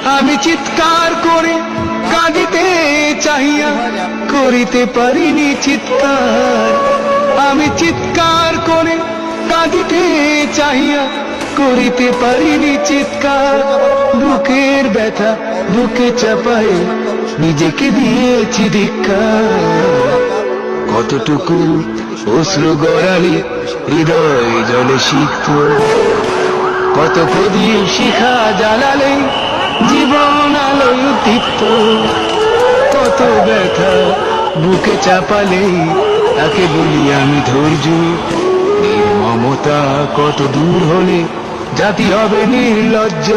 আমি চিৎকার করে কাঁদিতে চাহিয়া করিতে পারিনি চিৎকার। আমি চিৎকার করে কাঁদিতে চাহিয়া করিতে পারিনি চিৎকার। বুকের ব্যথা বুকে চাপায়ে নিজেকে দিয়েছি ধিক্কার। কতটুকু অশ্রু গড়ালে হৃদয় জলে সিক্ত, কত প্রদীপ শিখা জ্বালালে জীবন আলোয় উদ্দীপ্ত। কত ব্যথা বুকে চাপালে তাকে বলি আমি ধৈর্য। নির্মমতা কত দূর হলে জাতি হবে নির্লজ্জ।